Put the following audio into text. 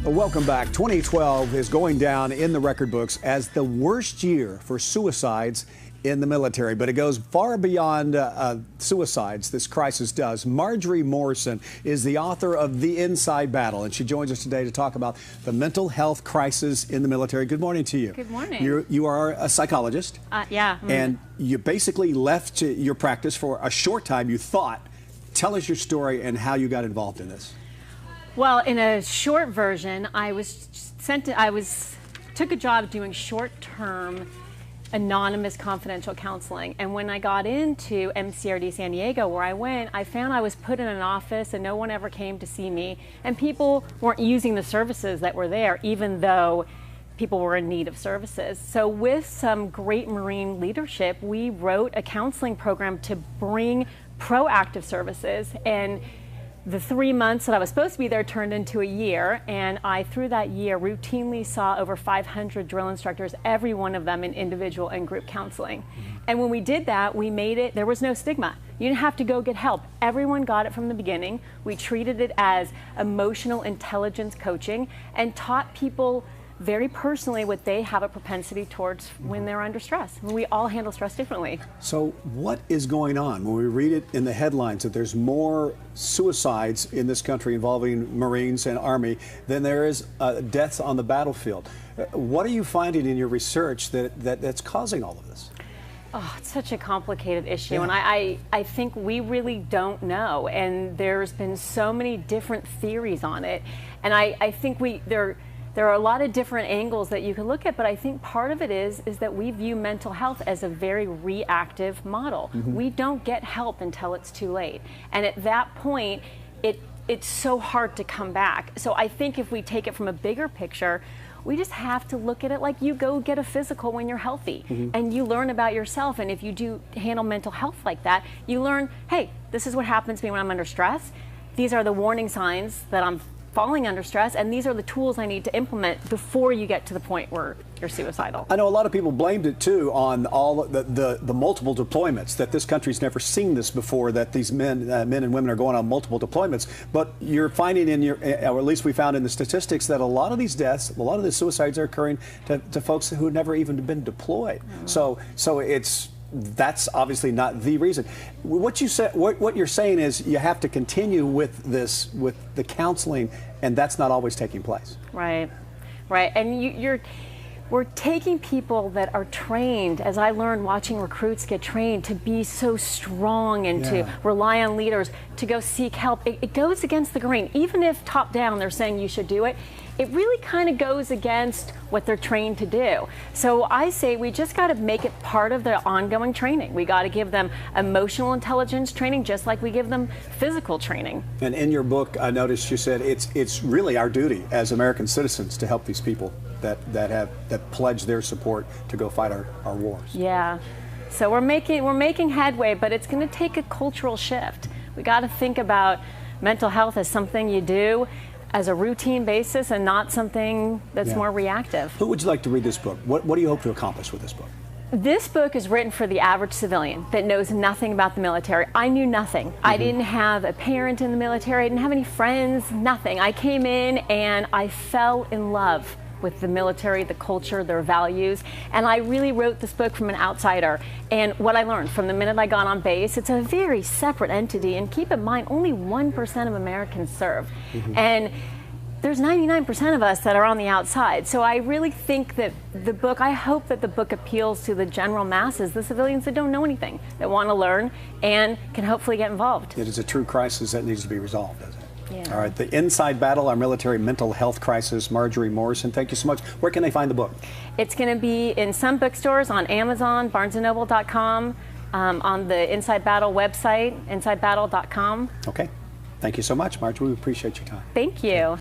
Well, welcome back. 2012 is going down in the record books as the worst year for suicides in the military, but it goes far beyond suicides, this crisis does. Marjorie Morrison is the author of The Inside Battle, and she joins us today to talk about the mental health crisis in the military. Good morning to you. Good morning. You are a psychologist. Yeah. And you basically left your practice for a short time, you thought. Tell us your story and how you got involved in this. Well, in a short version, I took a job doing short-term anonymous confidential counseling, and when I got into MCRD San Diego, where I went, I found I was put in an office and no one ever came to see me, and people weren't using the services that were there, even though people were in need of services. So with some great Marine leadership, we wrote a counseling program to bring proactive services, and the 3 months that I was supposed to be there turned into a year, and I, through that year, routinely saw over 500 drill instructors, every one of them in individual and group counseling. And when we did that, we made it, there was no stigma. You didn't have to go get help. Everyone got it from the beginning. We treated it as emotional intelligence coaching and taught people very personally what they have a propensity towards when they're under stress. We all handle stress differently. So what is going on when we read it in the headlines that there's more suicides in this country involving Marines and Army than there is deaths on the battlefield? What are you finding in your research that's causing all of this? Oh, it's such a complicated issue, and I think we really don't know, and there's been so many different theories on it, and I think there are a lot of different angles that you can look at, but I think part of it is that we view mental health as a very reactive model. We don't get help until it's too late. And at that point, it's so hard to come back. So I think if we take it from a bigger picture, we just have to look at it like you go get a physical when you're healthy, and you learn about yourself. And if you do handle mental health like that, you learn, hey, this is what happens to me when I'm under stress. These are the warning signs that I'm falling under stress, and these are the tools I need to implement before you get to the point where you're suicidal. I know a lot of people blamed it too on all the multiple deployments, that this country's never seen this before, that these men and women are going on multiple deployments. But you're finding in your, or at least we found in the statistics, that a lot of these deaths, a lot of the suicides are occurring to folks who have never even been deployed. So that's obviously not the reason. What you said, what you're saying is you have to continue with this, with the counseling, and that's not always taking place. Right, right, and we're taking people that are trained, as I learned watching recruits get trained, to be so strong and to rely on leaders, to go seek help. It goes against the grain. Even if top down they're saying you should do it, it really kind of goes against what they're trained to do. So I say we just got to make it part of their ongoing training. We got to give them emotional intelligence training just like we give them physical training. And in your book, I noticed you said it's really our duty as American citizens to help these people that pledge their support to go fight our wars. Yeah. So we're making headway, but it's going to take a cultural shift. We got to think about mental health as something you do as a routine basis and not something that's more reactive. Who would you like to read this book? What do you hope to accomplish with this book? This book is written for the average civilian that knows nothing about the military. I knew nothing. I didn't have a parent in the military. I didn't have any friends, nothing. I came in and I fell in love with the military, the culture, their values, and I really wrote this book from an outsider. And what I learned from the minute I got on base, it's a very separate entity, and keep in mind, only 1% of Americans serve. And there's 99% of us that are on the outside. So I really think that I hope that the book appeals to the general masses, the civilians that don't know anything, that want to learn and can hopefully get involved. It is a true crisis that needs to be resolved, doesn't it? Yeah. All right, The Inside Battle, Our Military Mental Health Crisis. Marjorie Morrison, thank you so much. Where can they find the book? It's going to be in some bookstores, on Amazon, barnesandnoble.com, on the Inside Battle website, insidebattle.com. Okay. Thank you so much, Marjorie. We appreciate your time. Thank you.